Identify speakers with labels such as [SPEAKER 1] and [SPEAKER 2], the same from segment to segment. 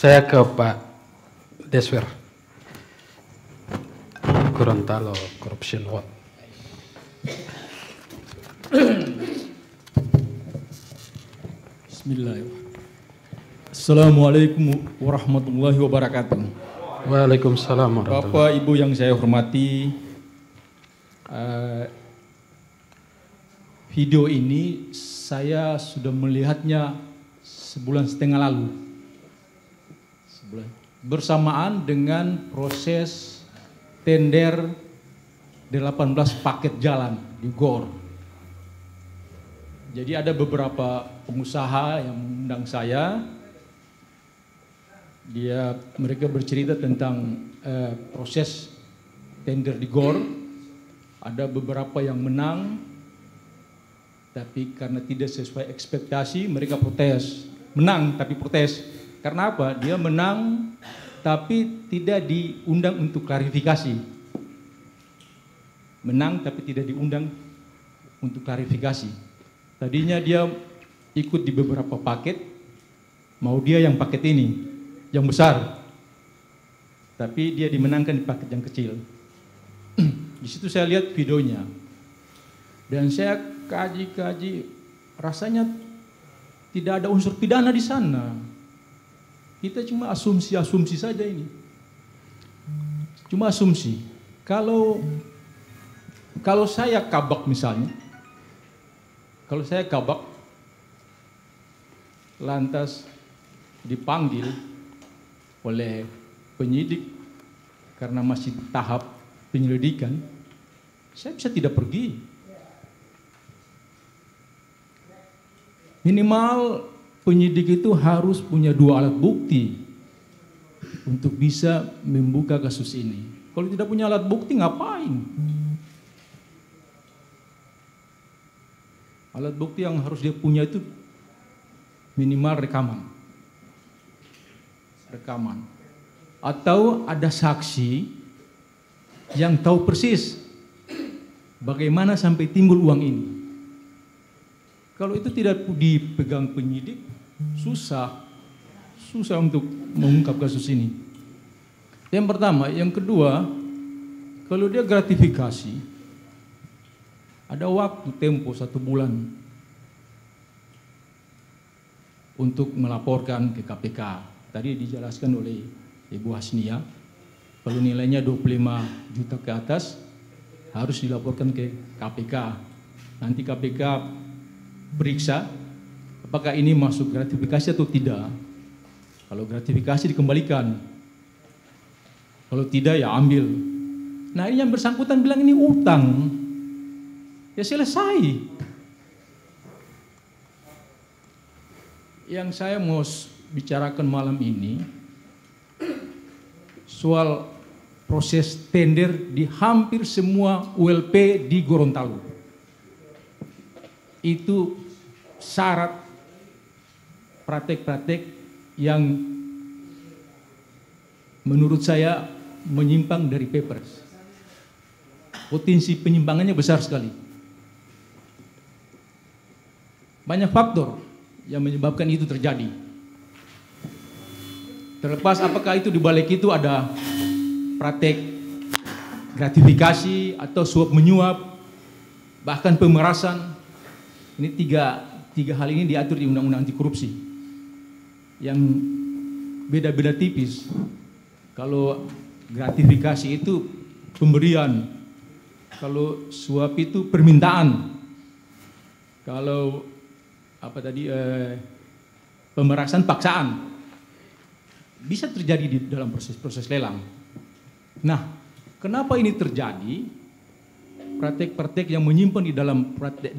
[SPEAKER 1] Saya ke Pak Deswer, Gorontalo Corruption Watch.
[SPEAKER 2] Bismillahirrahmanirrahim. Assalamualaikum warahmatullahi wabarakatuh.
[SPEAKER 1] Waalaikumsalam warahmatullahi.
[SPEAKER 2] Bapak Ibu yang saya hormati, video ini saya sudah melihatnya sebulan setengah lalu. Bersamaan dengan proses tender 18 paket jalan di GOR. Jadi ada beberapa pengusaha yang mengundang saya. Mereka bercerita tentang proses tender di GOR. Ada beberapa yang menang, tapi karena tidak sesuai ekspektasi mereka protes. Menang tapi protes. Karena apa? Dia menang tapi tidak diundang untuk klarifikasi. Menang tapi tidak diundang untuk klarifikasi. Tadinya dia ikut di beberapa paket, mau dia yang paket ini, yang besar. Tapi dia dimenangkan di paket yang kecil. Di situ saya lihat videonya. Dan saya kaji-kaji, rasanya tidak ada unsur pidana di sana. Kita cuma asumsi-asumsi saja ini. Cuma asumsi. Kalau saya kabak misalnya, kalau saya kabak, lantas dipanggil oleh penyidik karena masih tahap penyelidikan, saya bisa tidak pergi. Minimal penyidik itu harus punya 2 alat bukti untuk bisa membuka kasus ini. Kalau tidak punya alat bukti ngapain? Alat bukti yang harus dia punya itu minimal rekaman. Atau ada saksi yang tahu persis bagaimana sampai timbul uang ini. Kalau itu tidak dipegang penyidik, susah untuk mengungkap kasus ini. Yang pertama, yang kedua, kalau dia gratifikasi, ada waktu tempo 1 bulan untuk melaporkan ke KPK. Tadi dijelaskan oleh Ibu Hasnia, kalau nilainya 25 juta ke atas harus dilaporkan ke KPK. Nanti KPK periksa apakah ini masuk gratifikasi atau tidak. Kalau gratifikasi dikembalikan, kalau tidak ya ambil. Nah, ini yang bersangkutan bilang ini utang, ya selesai. Yang saya mau bicarakan malam ini soal proses tender di hampir semua ULP di Gorontalo. Itu syarat praktek-praktek yang menurut saya menyimpang dari Perpres. Potensi penyimpangannya besar sekali. Banyak faktor yang menyebabkan itu terjadi. Terlepas apakah itu di balik itu ada praktek gratifikasi atau suap menyuap, bahkan pemerasan. Ini tiga hal ini diatur di Undang-Undang Anti Korupsi yang beda-beda tipis. Kalau gratifikasi itu pemberian, kalau suap itu permintaan, kalau pemerasan paksaan, bisa terjadi di dalam proses lelang. Nah, kenapa ini terjadi? Praktek-praktek yang menyimpan di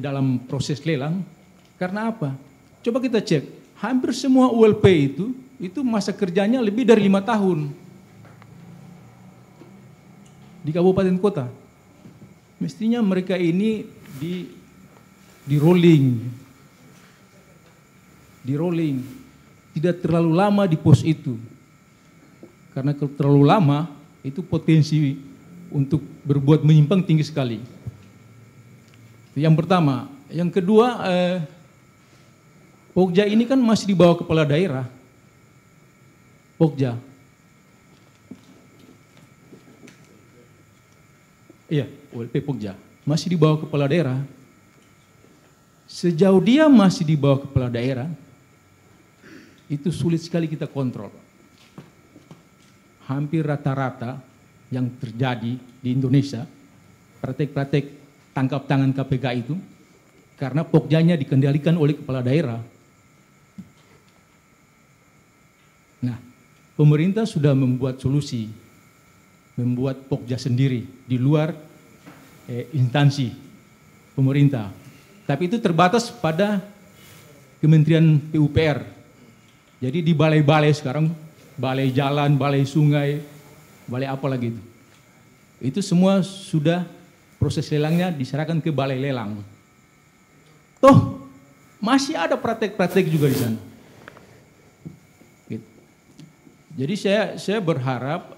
[SPEAKER 2] dalam proses lelang, karena apa? Coba kita cek, hampir semua ULP itu masa kerjanya lebih dari 5 tahun di kabupaten kota. Mestinya mereka ini di rolling, tidak terlalu lama di pos itu, karena kalau terlalu lama itu potensi untuk berbuat menyimpang tinggi sekali. Yang pertama. Yang kedua, Pokja ini kan masih di bawah kepala daerah. Pokja. Iya, OLP Pokja. Masih di bawah kepala daerah. Sejauh dia masih di bawah kepala daerah, itu sulit sekali kita kontrol. Hampir rata-rata yang terjadi di Indonesia, praktek-praktek tangkap tangan KPK itu, karena Pokjanya dikendalikan oleh kepala daerah. Nah, pemerintah sudah membuat solusi, membuat Pokja sendiri di luar instansi pemerintah. Tapi itu terbatas pada Kementerian PUPR. Jadi di balai-balai sekarang, balai jalan, balai sungai, balai apa lagi itu. Itu semua sudah proses lelangnya diserahkan ke balai lelang. Toh masih ada praktek-praktek juga di sana. Gitu. Jadi saya berharap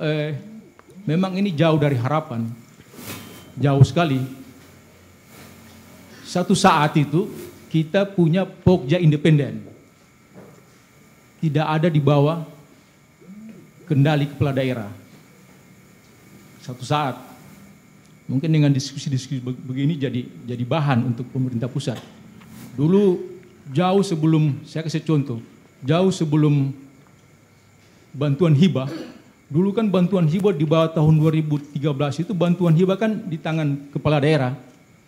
[SPEAKER 2] memang ini jauh dari harapan, jauh sekali. Satu saat itu kita punya Pokja independen, tidak ada di bawah kendali kepala daerah. Satu saat, mungkin dengan diskusi-diskusi begini jadi bahan untuk pemerintah pusat. Dulu jauh sebelum, saya kasih contoh, jauh sebelum bantuan hibah, dulu kan bantuan hibah di bawah tahun 2013 itu bantuan hibah kan di tangan kepala daerah.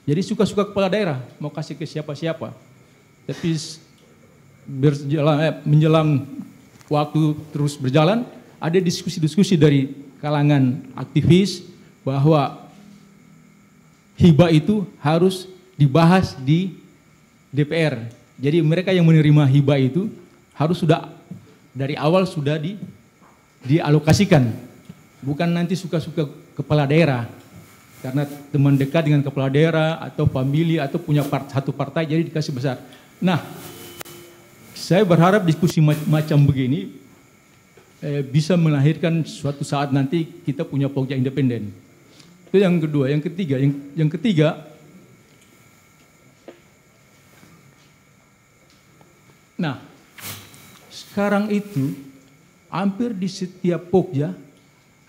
[SPEAKER 2] Jadi suka-suka kepala daerah mau kasih ke siapa-siapa. Tapi menjelang waktu terus berjalan, ada diskusi-diskusi dari kalangan aktivis bahwa hibah itu harus dibahas di DPR. Jadi mereka yang menerima hibah itu harus sudah dari awal sudah dialokasikan. Bukan nanti suka-suka kepala daerah. Karena teman dekat dengan kepala daerah atau famili atau punya satu partai jadi dikasih besar. Nah, saya berharap diskusi macam begini bisa melahirkan suatu saat nanti kita punya Pokja independen. Itu yang kedua. Yang ketiga, nah sekarang itu hampir di setiap Pokja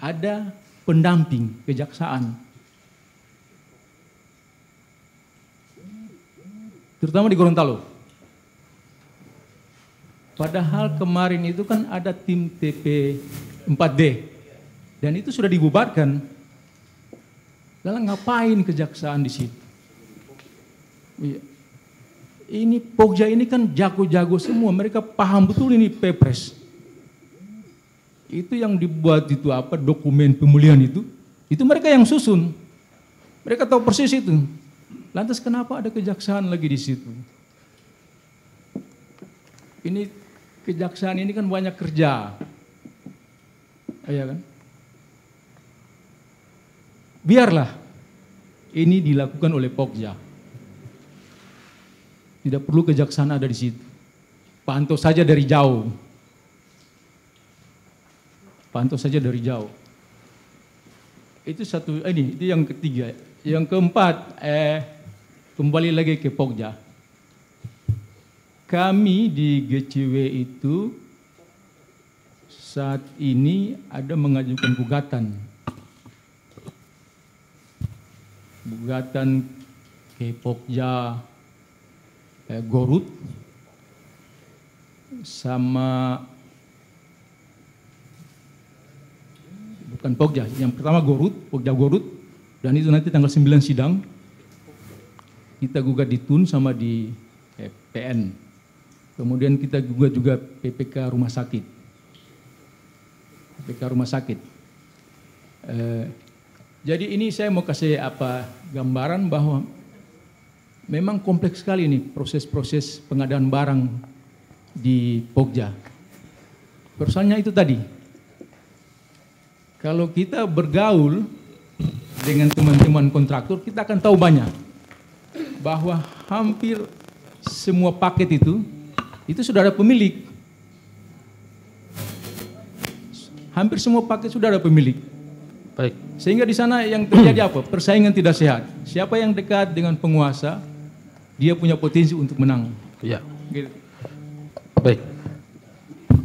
[SPEAKER 2] ada pendamping kejaksaan. Terutama di Gorontalo. Padahal kemarin itu kan ada tim TP 4D dan itu sudah dibubarkan. Lalu ngapain kejaksaan di situ? Ini Pokja ini kan jago-jago semua, mereka paham betul ini Pepres. Itu yang dibuat itu apa dokumen pemulihan itu mereka yang susun. Mereka tahu persis itu. Lantas kenapa ada kejaksaan lagi di situ? Ini kejaksaan ini kan banyak kerja. Iya kan? Biarlah ini dilakukan oleh Pokja. Tidak perlu kejaksaan ada di situ. Pantau saja dari jauh. Pantau saja dari jauh. Itu satu, itu yang ketiga. Yang keempat, kembali lagi ke Pokja. Kami di GCW itu saat ini ada mengajukan gugatan ke Pokja Gorut sama bukan Pokja, yang pertama Pokja Gorut, dan itu nanti tanggal 9 sidang. Kita gugat di TUN sama di PN. Kemudian kita gugat juga PPK Rumah Sakit. PPK Rumah Sakit. Jadi ini saya mau kasih gambaran bahwa memang kompleks sekali ini proses-proses pengadaan barang di Pokja. Persoalannya itu tadi. Kalau kita bergaul dengan teman-teman kontraktor, kita akan tahu banyak bahwa hampir semua paket itu sudah ada pemilik. Hampir semua paket sudah ada pemilik.
[SPEAKER 1] Baik.
[SPEAKER 2] Sehingga di sana yang terjadi apa? Persaingan tidak sehat. Siapa yang dekat dengan penguasa, dia punya potensi untuk menang.
[SPEAKER 1] Ya.
[SPEAKER 2] Gitu.
[SPEAKER 1] Baik.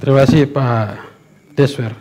[SPEAKER 1] Terima kasih Pak Deswer.